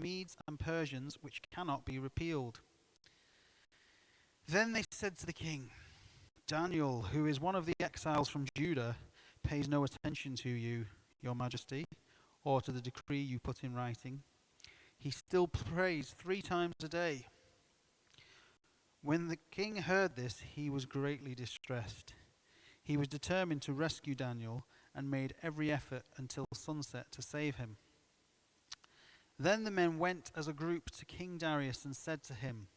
Medes and Persians, which cannot be repealed." Then they said to the king, "Daniel, who is one of the exiles from Judah, pays no attention to you, your majesty, or to the decree you put in writing. He still prays 3 times a day." When the king heard this, he was greatly distressed. He was determined to rescue Daniel and made every effort until sunset to save him. Then the men went as a group to King Darius and said to him,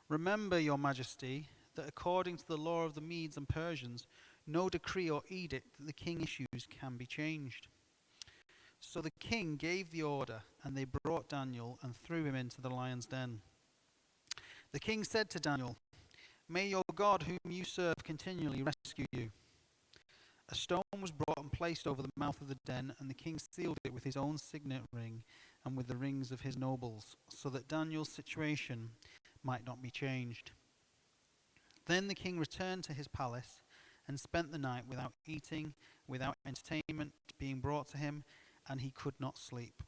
"Remember, your majesty, that according to the law of the Medes and Persians, no decree or edict that the king issues can be changed." So the king gave the order, and they brought Daniel and threw him into the lion's den. The king said to Daniel, "May your God, whom you serve, continually rescue you." A stone was brought and placed over the mouth of the den, and the king sealed it with his own signet ring and with the rings of his nobles, so that Daniel's situation might not be changed. Then the king returned to his palace and spent the night without eating, without entertainment being brought to him, and he could not sleep.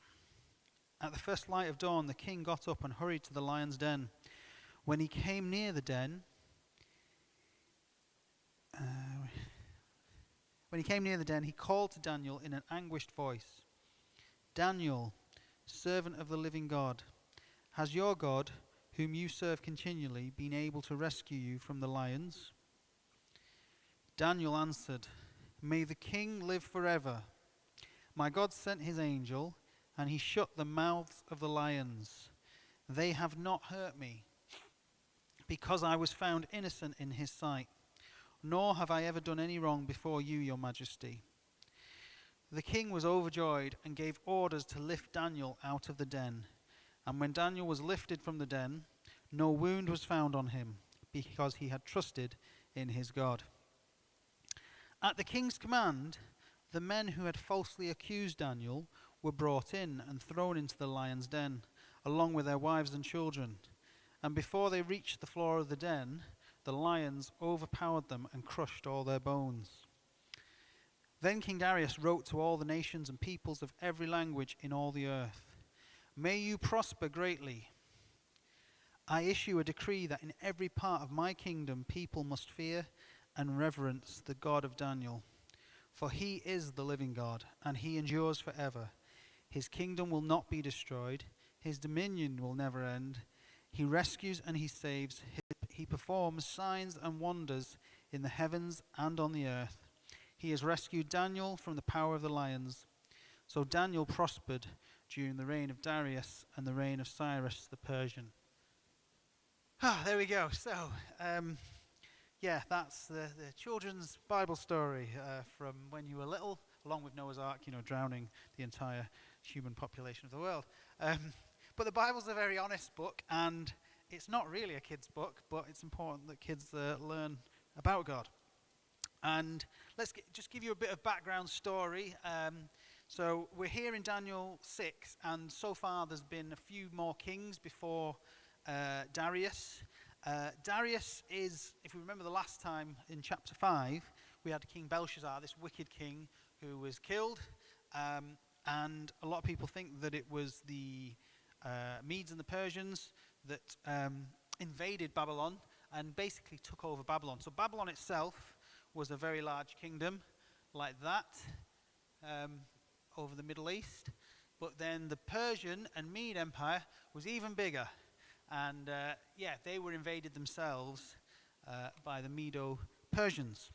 At the first light of dawn, the king got up and hurried to the lion's den. When he came near the den, he called to Daniel in an anguished voice, "Daniel, servant of the living God, has your God, whom you serve continually, been able to rescue you from the lions?" Daniel answered, "May the king live forever. My God sent his angel, and he shut the mouths of the lions. They have not hurt me, because I was found innocent in his sight. Nor have I ever done any wrong before you, your majesty." The king was overjoyed and gave orders to lift Daniel out of the den. And when Daniel was lifted from the den, no wound was found on him, because he had trusted in his God. At the king's command, the men who had falsely accused Daniel were brought in and thrown into the lion's den, along with their wives and children. And before they reached the floor of the den, the lions overpowered them and crushed all their bones. Then King Darius wrote to all the nations and peoples of every language in all the earth, "May you prosper greatly. I issue a decree that in every part of my kingdom people must fear and reverence the God of Daniel. For he is the living God, and he endures forever. His kingdom will not be destroyed. His dominion will never end. He rescues and he saves. He performs signs and wonders in the heavens and on the earth. He has rescued Daniel from the power of the lions." So Daniel prospered during the reign of Darius and the reign of Cyrus the Persian. There we go. So, that's the children's Bible story from when you were little, along with Noah's Ark, drowning the entire human population of the world. But the Bible's a very honest book, and it's not really a kid's book, but it's important that kids learn about God. And let's just give you a bit of background story. So we're here in Daniel 6, and so far there's been a few more kings before Darius. Darius is, if we remember the last time in chapter 5, we had King Belshazzar, this wicked king who was killed. And a lot of people think that it was the Medes and the Persians that invaded Babylon and basically took over Babylon. So Babylon itself was a very large kingdom like that over the Middle East. But then the Persian and Mede Empire was even bigger. And they were invaded themselves by the Medo-Persians.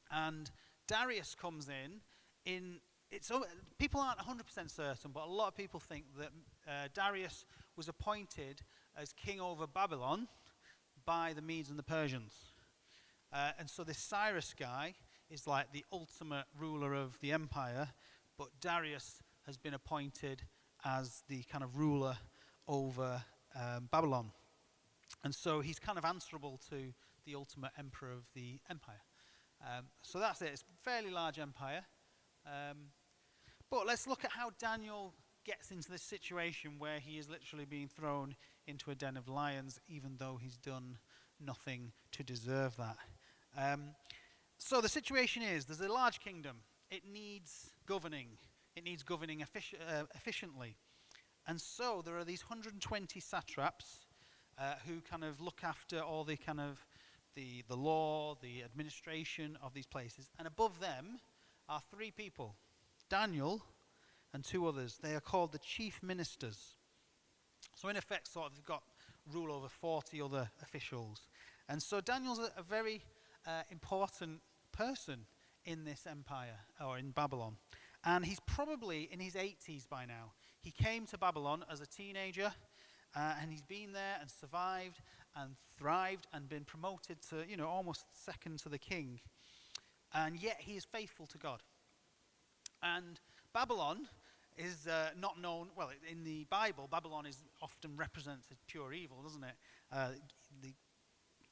And Darius comes in people aren't 100% certain, but a lot of people think that Darius was appointed as king over Babylon by the Medes and the Persians. And so this Cyrus guy is like the ultimate ruler of the empire, but Darius has been appointed as the kind of ruler over Babylon. And so he's kind of answerable to the ultimate emperor of the empire. So that's it. It's a fairly large empire. But let's look at how Daniel gets into this situation where he is literally being thrown into a den of lions, even though he's done nothing to deserve that. So the situation is, there's a large kingdom. It needs governing. It needs governing efficiently. And so there are these 120 satraps who kind of look after all the kind of the law, the administration of these places. And above them are three people, Daniel and two others. They are called the chief ministers. So in effect, sort of, they've got rule over 40 other officials. And so Daniel's a very important person in this empire, or in Babylon. And he's probably in his 80s by now. He came to Babylon as a teenager, and he's been there and survived and thrived and been promoted to, almost second to the king. And yet he is faithful to God. And Babylon is not known, well, in the Bible, Babylon is often represents as pure evil, doesn't it? The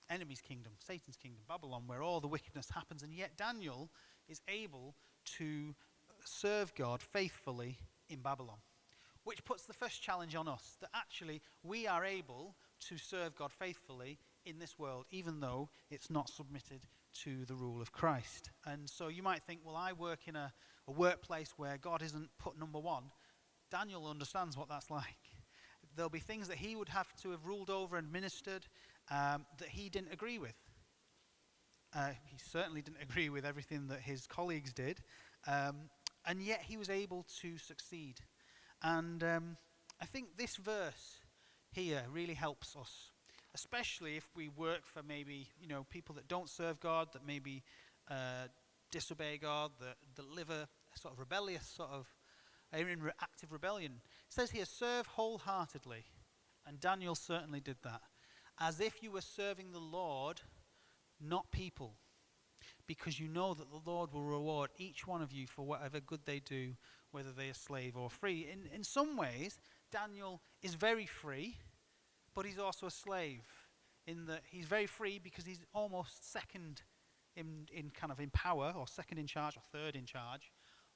enemy's kingdom, Satan's kingdom, Babylon, where all the wickedness happens. And yet Daniel is able to serve God faithfully in Babylon, which puts the first challenge on us, that actually we are able to serve God faithfully in this world, even though it's not submitted to the rule of Christ. And so you might think, well, I work in a workplace where God isn't put number one. Daniel understands what that's like. There'll be things that he would have to have ruled over and ministered that he didn't agree with. He certainly didn't agree with everything that his colleagues did, and yet he was able to succeed. And I think this verse here really helps us, especially if we work for maybe people that don't serve God, that maybe disobey God, that live a sort of rebellious are in active rebellion. It says here, serve wholeheartedly, and Daniel certainly did that, as if you were serving the Lord, not people, because you know that the Lord will reward each one of you for whatever good they do, whether they are slave or free. In some ways, Daniel is very free, but he's also a slave, in that he's very free because he's almost second in power, or second in charge, or third in charge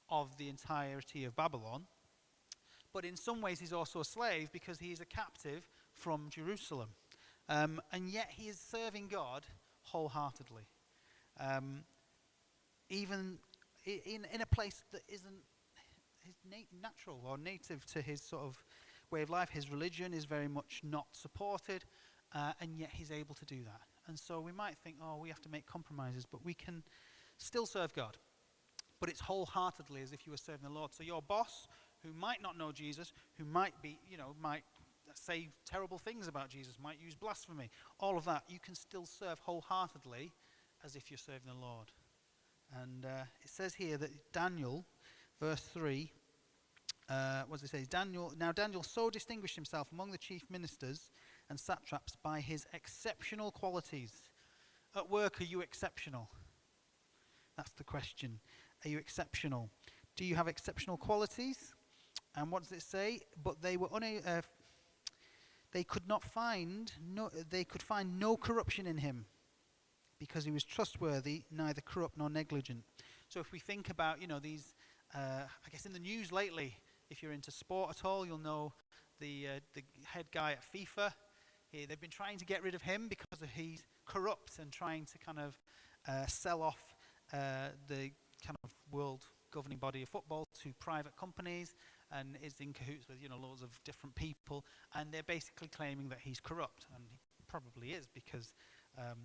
of the entirety of Babylon. But in some ways he's also a slave because he is a captive from Jerusalem. And yet he is serving God wholeheartedly. Even in a place that isn't his natural or native to his sort of way of life. His religion is very much not supported, and yet he's able to do that. And so we might think, we have to make compromises, but we can still serve God. But it's wholeheartedly, as if you were serving the Lord. So your boss, who might not know Jesus, who might be, might say terrible things about Jesus, might use blasphemy, all of that, you can still serve wholeheartedly as if you're serving the Lord. And it says here that Daniel, verse 3, what does it say? Daniel so distinguished himself among the chief ministers and satraps by his exceptional qualities. At work, are you exceptional? That's the question. Are you exceptional? Do you have exceptional qualities? And what does it say? But they were they could find no corruption in him, because he was trustworthy, neither corrupt nor negligent. So if we think about, these, I guess in the news lately, if you're into sport at all, you'll know the head guy at FIFA. They've been trying to get rid of him because he's corrupt and trying to kind of sell off the kind of world governing body of football to private companies, and is in cahoots with loads of different people, and they're basically claiming that he's corrupt, and he probably is, because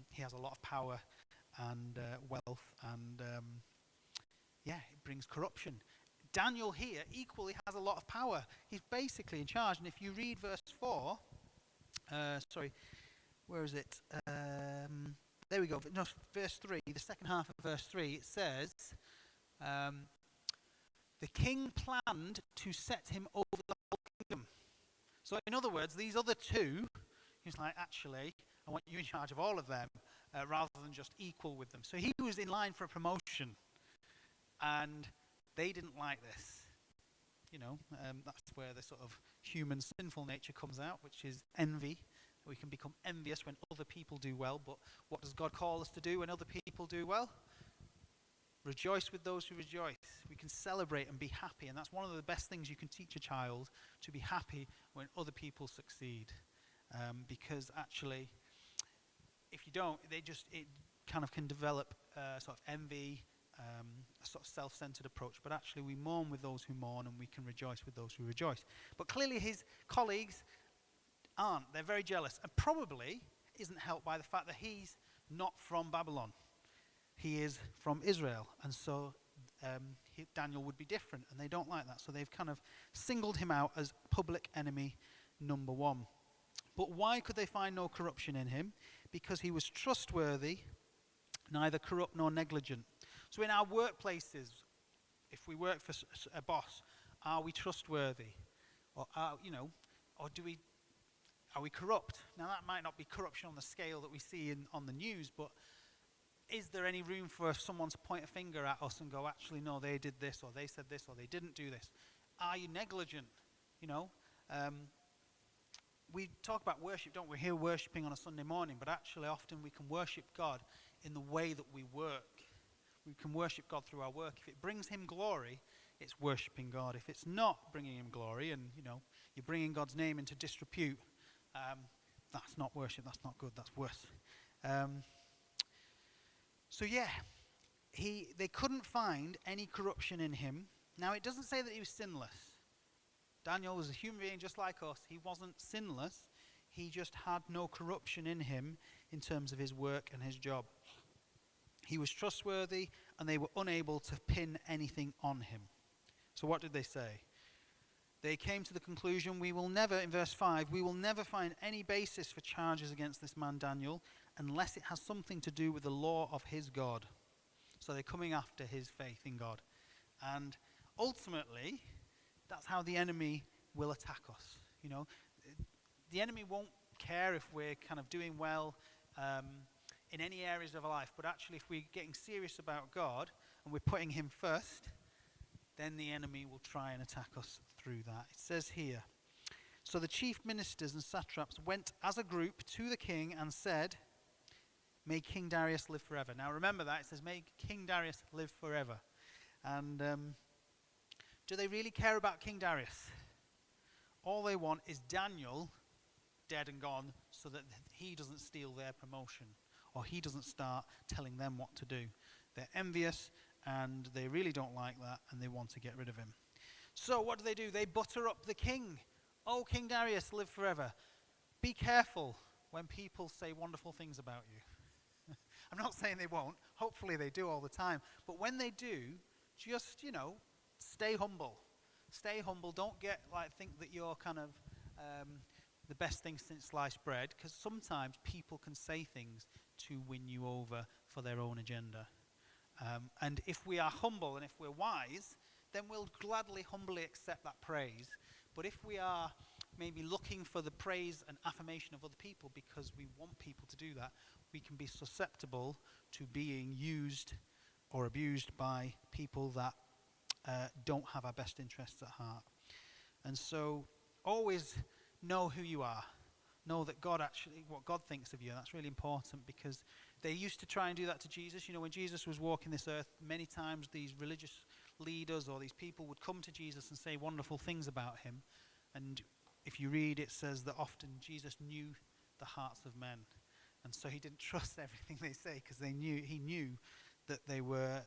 he has a lot of power and wealth, and it brings corruption. Daniel here equally has a lot of power. He's basically in charge, and if you read verse 4, where is it? There we go. No, verse 3, the second half of verse 3, it says, the king planned to set him over the whole kingdom. So in other words, these other two, he's like, actually, I want you in charge of all of them, rather than just equal with them. So he was in line for a promotion, and they didn't like this. That's where the sort of human sinful nature comes out, which is envy. We can become envious when other people do well, but what does God call us to do when other people do well? Rejoice with those who rejoice. We can celebrate and be happy, and that's one of the best things you can teach a child, to be happy when other people succeed. Because actually, if you don't, it kind of can develop sort of envy a sort of self-centered approach, but actually we mourn with those who mourn and we can rejoice with those who rejoice. But clearly his colleagues aren't. They're very jealous, and probably isn't helped by the fact that he's not from Babylon. He is from Israel, and so Daniel would be different, and they don't like that. So they've kind of singled him out as public enemy number one. But why could they find no corruption in him? Because he was trustworthy, neither corrupt nor negligent. So in our workplaces, if we work for a boss, are we trustworthy? Or are we corrupt? Now that might not be corruption on the scale that we see on the news, but is there any room for someone to point a finger at us and go, actually, no, they did this, or they said this, or they didn't do this? Are you negligent? We talk about worship, don't we? We're here worshipping on a Sunday morning, but actually often we can worship God in the way that we work. We can worship God through our work. If it brings him glory, it's worshipping God. If it's not bringing him glory, and you're bringing God's name into disrepute, that's not worship. That's not good. That's worse. They couldn't find any corruption in him. Now, it doesn't say that he was sinless. Daniel was a human being just like us. He wasn't sinless. He just had no corruption in him in terms of his work and his job. He was trustworthy, and they were unable to pin anything on him. So what did they say? They came to the conclusion, in verse 5, we will never find any basis for charges against this man Daniel unless it has something to do with the law of his God. So they're coming after his faith in God. And ultimately, that's how the enemy will attack us. The enemy won't care if we're kind of doing well in any areas of our life, but actually if we're getting serious about God and we're putting him first, then the enemy will try and attack us through that. It says here, so the chief ministers and satraps went as a group to the king and said, may King Darius live forever. Now remember that, it says, may King Darius live forever. And do they really care about King Darius? All they want is Daniel dead and gone so that he doesn't steal their promotion or he doesn't start telling them what to do. They're envious and they really don't like that and they want to get rid of him. So what do? They butter up the king. Oh, King Darius, live forever. Be careful when people say wonderful things about you. I'm not saying they won't. Hopefully they do all the time. But when they do, just, stay humble. Stay humble. Don't think that you're kind of the best thing since sliced bread, because sometimes people can say things to win you over for their own agenda. And if we are humble and if we're wise, then we'll gladly, humbly accept that praise. But if we are maybe looking for the praise and affirmation of other people because we want people to do that, we can be susceptible to being used or abused by people that don't have our best interests at heart. And so always know who you are. Know that what God thinks of you. And that's really important because they used to try and do that to Jesus. When Jesus was walking this earth, many times these religious leaders or these people would come to Jesus and say wonderful things about him. And if you read, it says that often Jesus knew the hearts of men. And so he didn't trust everything they say because he knew that they were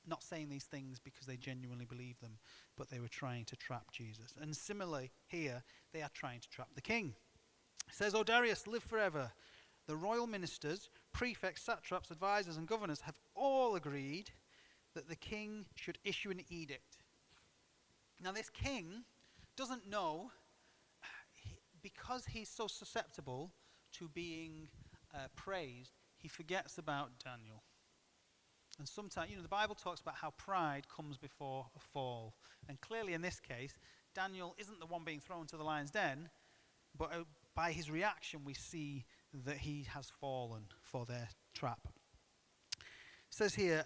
not saying these things because they genuinely believed them, but they were trying to trap Jesus. And similarly here, they are trying to trap the king. It says, O Darius, live forever. The royal ministers, prefects, satraps, advisors, and governors have all agreed that the king should issue an edict. Now this king doesn't know, because he's so susceptible to being praised, he forgets about Daniel. And sometimes, the Bible talks about how pride comes before a fall. And clearly in this case, Daniel isn't the one being thrown to the lion's den, but by his reaction we see that he has fallen for their trap. It says here,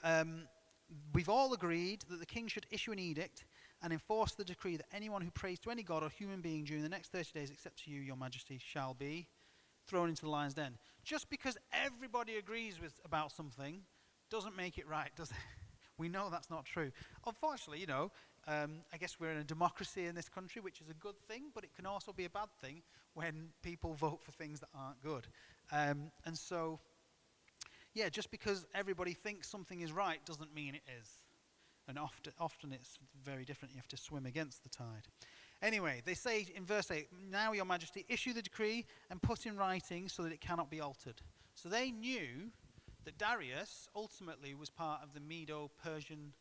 we've all agreed that the king should issue an edict and enforce the decree that anyone who prays to any god or human being during the next 30 days except to you, your majesty, shall be thrown into the lion's den. Just because everybody agrees about something doesn't make it right, does it? We know that's not true. Unfortunately, I guess we're in a democracy in this country, which is a good thing, but it can also be a bad thing when people vote for things that aren't good. And so, yeah, just because everybody thinks something is right doesn't mean it is. And often it's very different. You have to swim against the tide. Anyway, they say in verse 8, now your majesty, issue the decree and put in writing so that it cannot be altered. So they knew that Darius ultimately was part of the Medo-Persian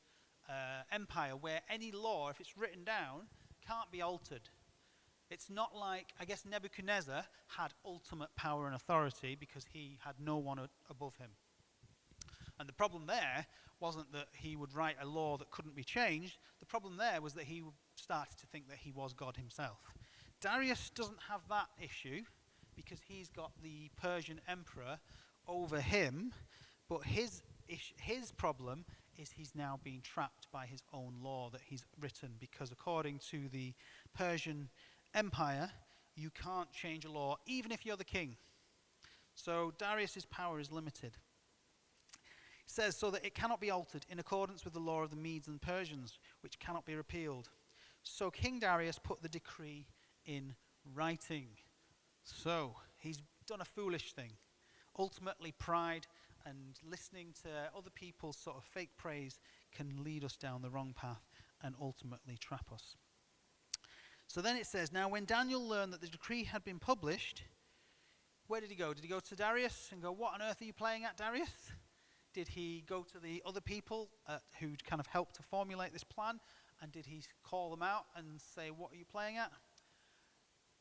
empire, where any law, if it's written down, can't be altered. It's not like, I guess, Nebuchadnezzar had ultimate power and authority because he had no one above him. And the problem there wasn't that he would write a law that couldn't be changed. The problem there was that he started to think that he was God himself. Darius doesn't have that issue because he's got the Persian emperor over him, but his problem is he's now being trapped by his own law that he's written, because according to the Persian Empire, you can't change a law even if you're the king. So Darius's power is limited. It says, so that it cannot be altered in accordance with the law of the Medes and Persians, which cannot be repealed. So King Darius put the decree in writing. So he's done a foolish thing. Ultimately, pride and listening to other people's sort of fake praise can lead us down the wrong path and ultimately trap us. So then it says, now when Daniel learned that the decree had been published, where did he go? Did he go to Darius and go, what on earth are you playing at, Darius? Did he go to the other people who'd kind of helped to formulate this plan? And did he call them out and say, what are you playing at?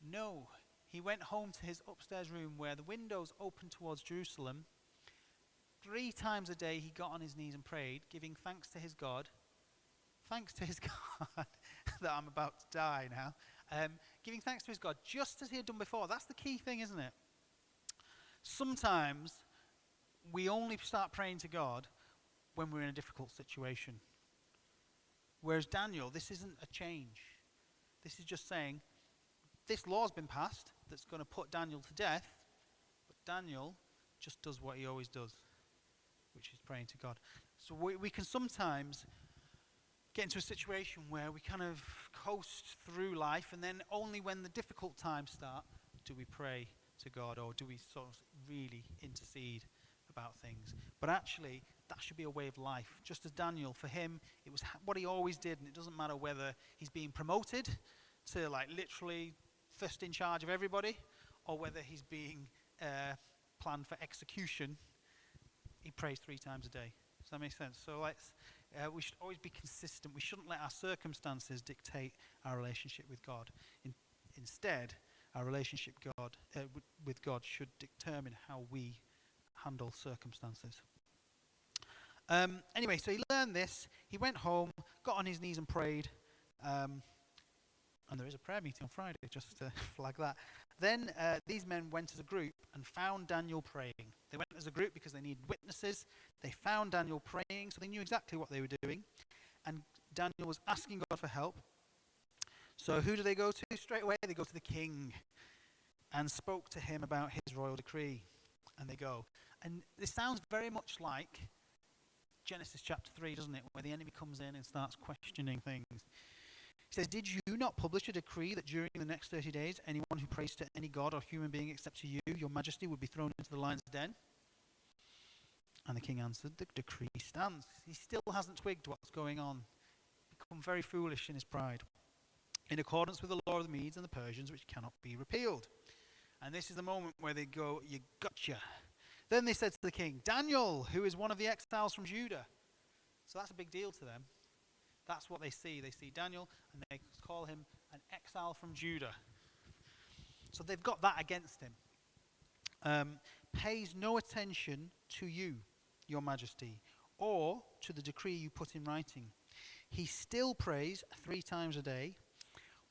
No. He went home to his upstairs room where the windows opened towards Jerusalem. 3 times a day he got on his knees and prayed, giving thanks to his God. Thanks to his God that I'm about to die now. Giving thanks to his God, just as he had done before. That's the key thing, isn't it? Sometimes we only start praying to God when we're in a difficult situation. Whereas Daniel, this isn't a change. This is just saying, this law's been passed that's going to put Daniel to death, but Daniel just does what he always does, which is praying to God. So we can sometimes get into a situation where we kind of coast through life, and then only when the difficult times start do we pray to God, or do we sort of really intercede about things. But actually, that should be a way of life. Just as Daniel, for him, it was what he always did, and it doesn't matter whether he's being promoted to like literally first in charge of everybody, or whether he's being planned for execution. He prays 3 times a day. Does that make sense? So we should always be consistent. We shouldn't let our circumstances dictate our relationship with God. Instead, our relationship with God should determine how we handle circumstances. Anyway, so he learned this. He went home, got on his knees and prayed. And there is a prayer meeting on Friday, just to flag that. Then these men went as a group and found Daniel praying. They went as a group because they needed witnesses. They found Daniel praying, so they knew exactly what they were doing. And Daniel was asking God for help. So who do they go to straight away? They go to the king and spoke to him about his royal decree. And they go. And this sounds very much like Genesis chapter 3, doesn't it? Where the enemy comes in and starts questioning things. He says, did you not publish a decree that during the next 30 days, anyone who prays to any god or human being except to you, your majesty, would be thrown into the lion's den? And the king answered, the decree stands. He still hasn't twigged what's going on. Become very foolish in his pride. In accordance with the law of the Medes and the Persians, which cannot be repealed. And this is the moment where they go, you gotcha. Then they said to the king, Daniel, who is one of the exiles from Judah. So that's a big deal to them. That's what they see. They see Daniel and they call him an exile from Judah. So they've got that against him. Pays no attention to you, your majesty, or to the decree you put in writing. He still prays 3 times a day.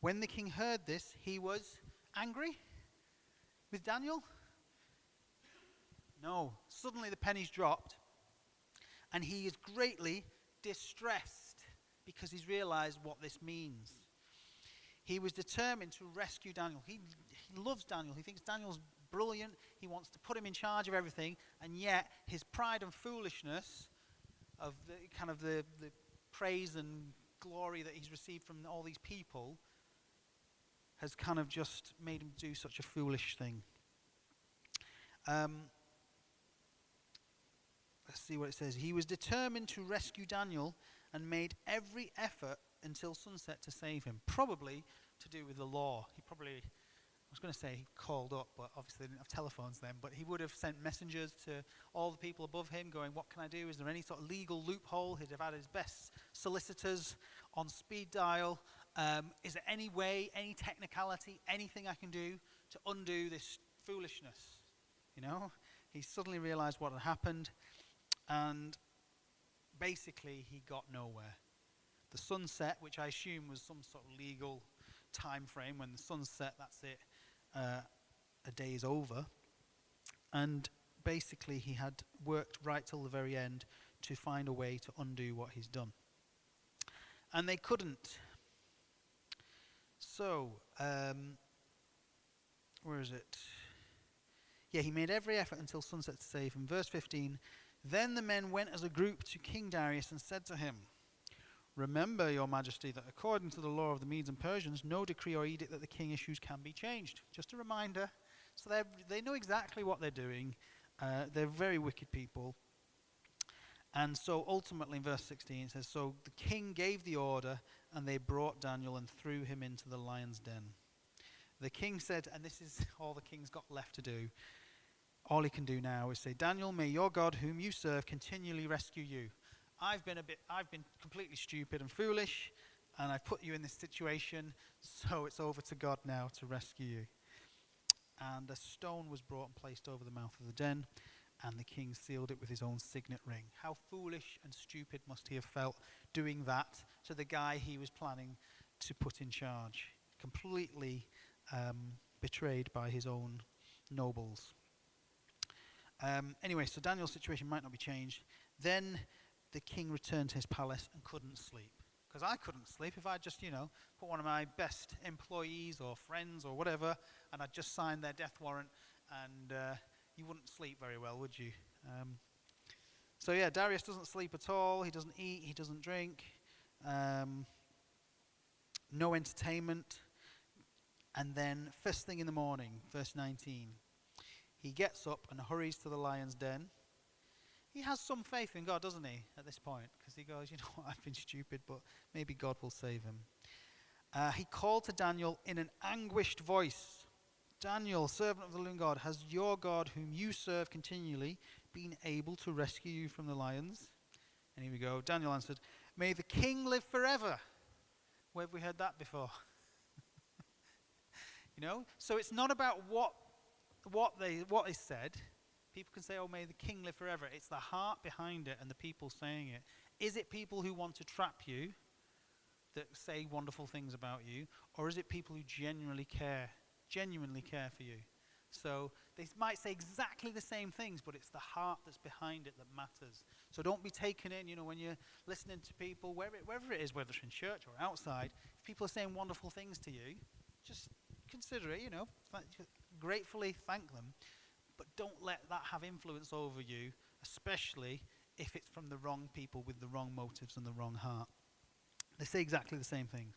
When the king heard this, he was angry with Daniel. No, suddenly the pennies dropped, and he is greatly distressed because he's realized what this means. He was determined to rescue Daniel. He loves Daniel. He thinks Daniel's brilliant. He wants to put him in charge of everything, and yet his pride and foolishness of the praise and glory that he's received from all these people has kind of just made him do such a foolish thing. let's see what it says. He was determined to rescue Daniel and made every effort until sunset to save him. Probably to do with the law. He probably, I was going to say he called up, but obviously they didn't have telephones then, but he would have sent messengers to all the people above him going, what can I do? Is there any sort of legal loophole? He'd have had his best solicitors on speed dial. Is there any way, any technicality, anything I can do to undo this foolishness? You know, he suddenly realized what had happened, and basically he got nowhere. The sunset, which I assume was some sort of legal time frame, when the sun's set, that's it, a day is over. And basically he had worked right till the very end to find a way to undo what he's done. And they couldn't. So, where is it? Yeah, he made every effort until sunset to save him. Verse 15, then the men went as a group to King Darius and said to him, remember, your majesty, that according to the law of the Medes and Persians, no decree or edict that the king issues can be changed. Just a reminder. So they know exactly what they're doing. They're very wicked people. And so ultimately in verse 16 it says, so the king gave the order, and they brought Daniel and threw him into the lion's den. The king said, and this is all the king's got left to do, all he can do now is say, Daniel, may your God whom you serve continually rescue you. I've been completely stupid and foolish, and I've put you in this situation, so it's over to God now to rescue you. And a stone was brought and placed over the mouth of the den, and the king sealed it with his own signet ring. How foolish and stupid must he have felt doing that to the guy he was planning to put in charge. Completely betrayed by his own nobles. Anyway, so Daniel's situation might not be changed. Then the king returned to his palace and couldn't sleep. Because I couldn't sleep if I just, put one of my best employees or friends or whatever, and I'd just signed their death warrant, and you wouldn't sleep very well, would you? So yeah, Darius doesn't sleep at all. He doesn't eat. He doesn't drink. No entertainment. And then first thing in the morning, verse 19, he gets up and hurries to the lion's den. He has some faith in God, doesn't he, at this point? Because he goes, I've been stupid, but maybe God will save him. He called to Daniel in an anguished voice, Daniel, servant of the living God, has your God, whom you serve continually, been able to rescue you from the lions? And here we go. Daniel answered, may the king live forever. Where have we heard that before? So it's not about what is said. People can say, oh, may the king live forever. It's the heart behind it and the people saying it. Is it people who want to trap you that say wonderful things about you, or is it people who genuinely care for you? So they might say exactly the same things, but it's the heart that's behind it that matters. So don't be taken in, when you're listening to people, wherever it is, whether it's in church or outside, if people are saying wonderful things to you, just consider it, gratefully thank them, but don't let that have influence over you, especially if it's from the wrong people with the wrong motives and the wrong heart. They say exactly the same thing.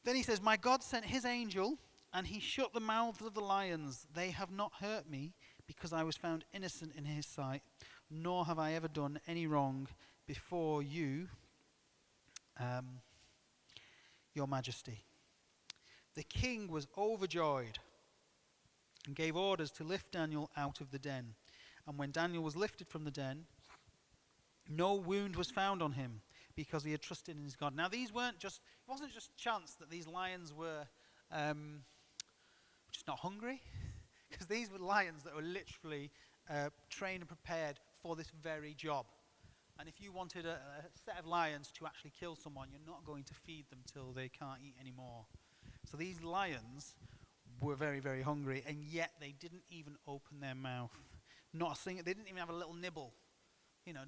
Then he says, my God sent his angel, and he shut the mouths of the lions. They have not hurt me, because I was found innocent in his sight, nor have I ever done any wrong before you, your majesty. The king was overjoyed and gave orders to lift Daniel out of the den. And when Daniel was lifted from the den, no wound was found on him, because he had trusted in his God. Now it wasn't just chance that these lions were just not hungry, because these were lions that were literally trained and prepared for this very job. And if you wanted a set of lions to actually kill someone, you're not going to feed them till they can't eat anymore. So these lions were very, very hungry, and yet they didn't even open their mouth. Not a single, they didn't even have a little nibble.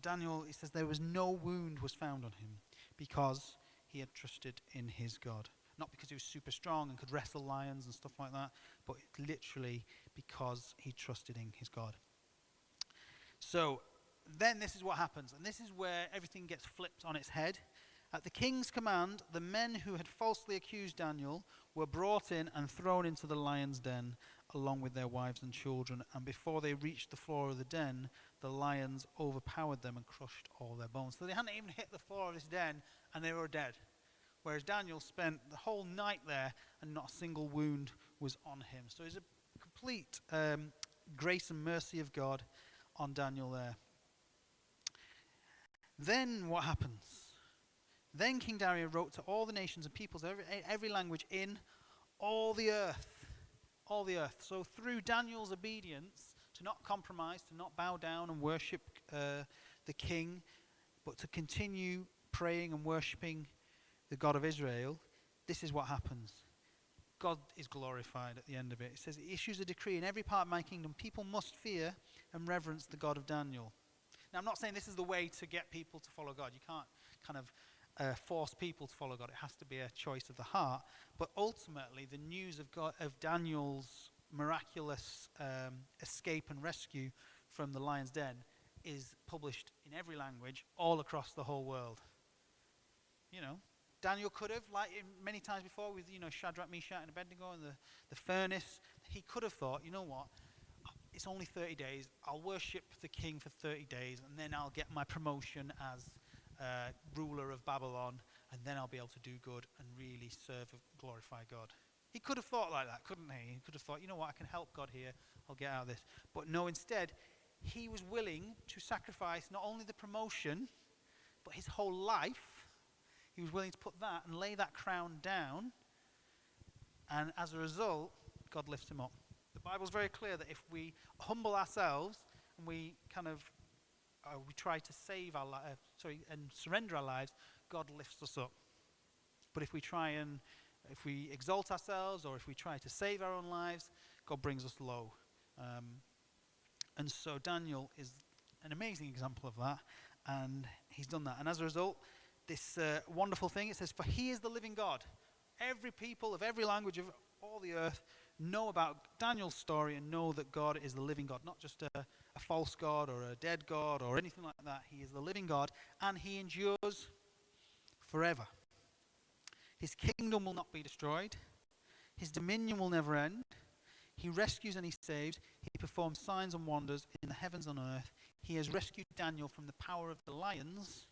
Daniel, he says there was no wound was found on him, because he had trusted in his God. Not because he was super strong and could wrestle lions and stuff like that, but literally because he trusted in his God. So then this is what happens, and this is where everything gets flipped on its head. At the king's command, the men who had falsely accused Daniel were brought in and thrown into the lion's den, along with their wives and children. And before they reached the floor of the den, the lions overpowered them and crushed all their bones. So they hadn't even hit the floor of this den, and they were dead. Whereas Daniel spent the whole night there, and not a single wound was on him. So it's a complete grace and mercy of God on Daniel there. Then what happens? Then King Darius wrote to all the nations and peoples, every language in all the earth. All the earth. So through Daniel's obedience, to not compromise, to not bow down and worship the king, but to continue praying and worshipping the God of Israel, this is what happens. God is glorified at the end of it. It says, it issues a decree in every part of my kingdom. People must fear and reverence the God of Daniel. Now, I'm not saying this is the way to get people to follow God. You can't kind of force people to follow God. It has to be a choice of the heart. But ultimately, the news of Daniel's miraculous escape and rescue from the lion's den is published in every language all across the whole world. You know, Daniel could have, like many times before with, Shadrach, Meshach, and Abednego and the furnace, he could have thought, you know what, it's only 30 days, I'll worship the king for 30 days, and then I'll get my promotion as ruler of Babylon, and then I'll be able to do good and really serve and glorify God. He could have thought like that, couldn't he? He could have thought, you know what, I can help God here, I'll get out of this. But no, instead, he was willing to sacrifice not only the promotion, but his whole life. He was willing to put that and lay that crown down, and as a result, God lifts him up. The Bible's very clear that if we humble ourselves and we kind of we try to save our and surrender our lives, God lifts us up. But if we exalt ourselves, or if we try to save our own lives, God brings us low. And so Daniel is an amazing example of that, and he's done that. And as a result, this wonderful thing, it says, for he is the living God. Every people of every language of all the earth know about Daniel's story and know that God is the living God, not just a false God or a dead God or anything like that. He is the living God, and he endures forever. His kingdom will not be destroyed. His dominion will never end. He rescues and he saves. He performs signs and wonders in the heavens and on earth. He has rescued Daniel from the power of the lions.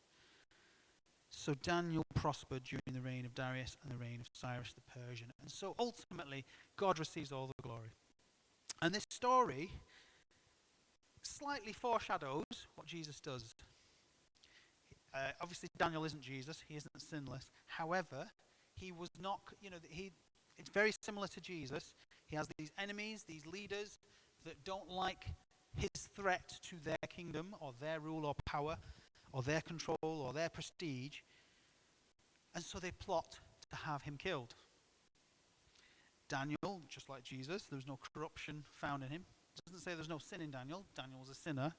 So Daniel prospered during the reign of Darius and the reign of Cyrus the Persian. And so ultimately, God receives all the glory. And this story slightly foreshadows what Jesus does. Obviously, Daniel isn't Jesus. He isn't sinless. However, he was not, it's very similar to Jesus. He has these enemies, these leaders that don't like his threat to their kingdom or their rule or power or their control or their prestige, and so they plot to have him killed. Daniel, just like Jesus, there was no corruption found in him. It doesn't say there's no sin in Daniel. Daniel was a sinner,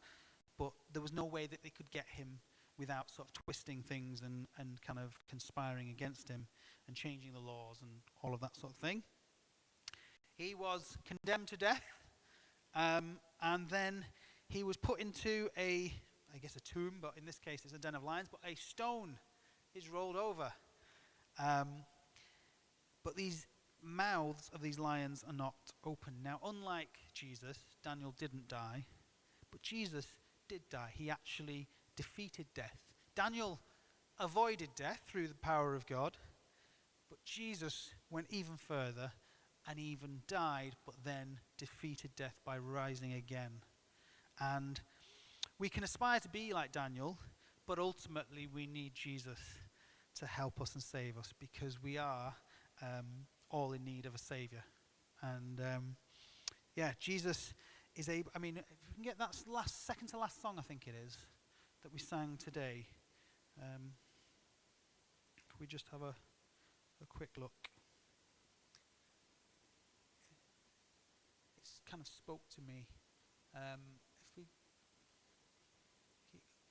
but there was no way that they could get him without sort of twisting things and kind of conspiring against him and changing the laws and all of that sort of thing. He was condemned to death, and then he was put into a tomb, but in this case it's a den of lions, but a stone is rolled over. But these mouths of these lions are not open. Now, unlike Jesus, Daniel didn't die, but Jesus did die. He actually defeated death. Daniel avoided death through the power of God, but Jesus went even further and even died, but then defeated death by rising again. And we can aspire to be like Daniel, but ultimately we need Jesus to help us and save us, because we are all in need of a Savior. And Jesus is able. I mean, if we can get that second to last song, I think it is, that we sang today. Could we just have a quick look? It's kind of spoke to me. If we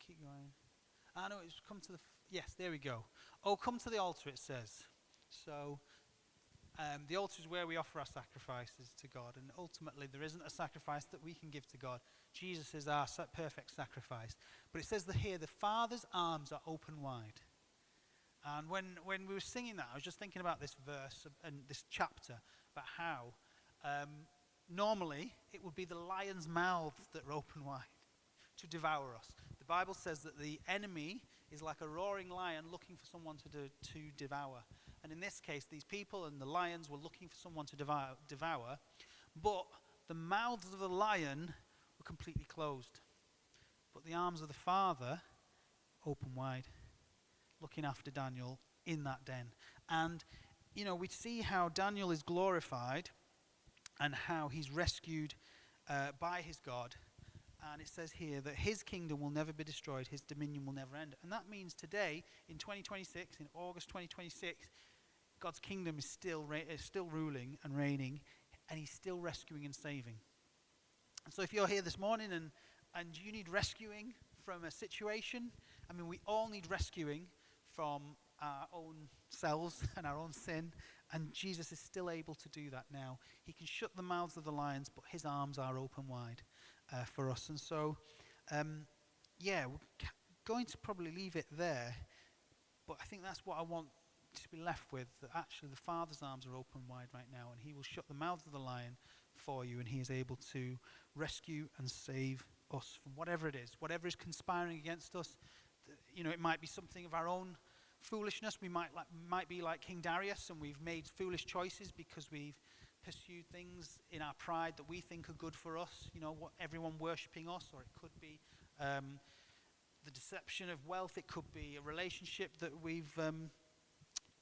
keep going. No, it's come to the... yes, there we go. Oh, come to the altar, it says. So, the altar is where we offer our sacrifices to God, and ultimately there isn't a sacrifice that we can give to God. Jesus is our perfect sacrifice. But it says that here, the Father's arms are open wide. And when we were singing that, I was just thinking about this verse and this chapter, about how normally it would be the lion's mouths that are open wide to devour us. The Bible says that the enemy is like a roaring lion looking for someone to devour. And in this case, these people and the lions were looking for someone to devour, but the mouths of the lion were completely closed. But the arms of the Father open wide, looking after Daniel in that den. And, we see how Daniel is glorified and how he's rescued by his God. And it says here that his kingdom will never be destroyed, his dominion will never end. And that means today, in 2026, in August 2026, God's kingdom is still ruling and reigning, and he's still rescuing and saving. And so if you're here this morning and you need rescuing from a situation, we all need rescuing from our own selves and our own sin, and Jesus is still able to do that now. He can shut the mouths of the lions, but his arms are open wide for us. And so, we're going to probably leave it there, but I think that's what I want to be left with, that actually the Father's arms are open wide right now, and he will shut the mouths of the lion for you, and he is able to rescue and save us from whatever it is, whatever is conspiring against us. It might be something of our own foolishness. We might be like King Darius, and we've made foolish choices because we've pursued things in our pride that we think are good for us, what everyone worshipping us, or it could be the deception of wealth, it could be a relationship that we've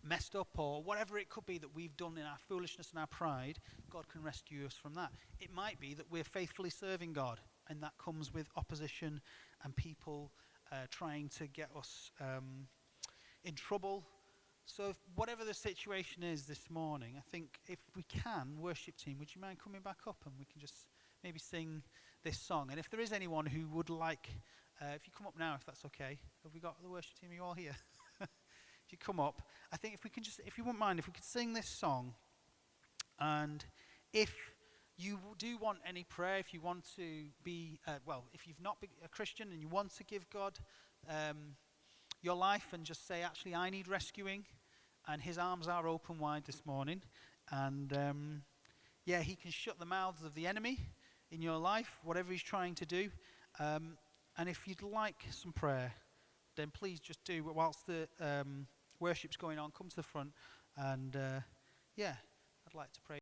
messed up, or whatever it could be that we've done in our foolishness and our pride. God can rescue us from that. It might be that we're faithfully serving God, and that comes with opposition and people trying to get us in trouble. So whatever the situation is this morning, I think if we can, worship team, would you mind coming back up and we can just maybe sing this song? And if there is anyone who would like, if you come up now, if that's okay. Have we got the worship team? Are you all here? If you come up, I think if you wouldn't mind, if we could sing this song, and if you do want any prayer, if you want to be, if you've not been a Christian and you want to give God your life and just say, actually, I need rescuing, and his arms are open wide this morning, and he can shut the mouths of the enemy in your life, whatever he's trying to do. And if you'd like some prayer, then please just do, whilst the worship's going on, come to the front, and I'd like to pray.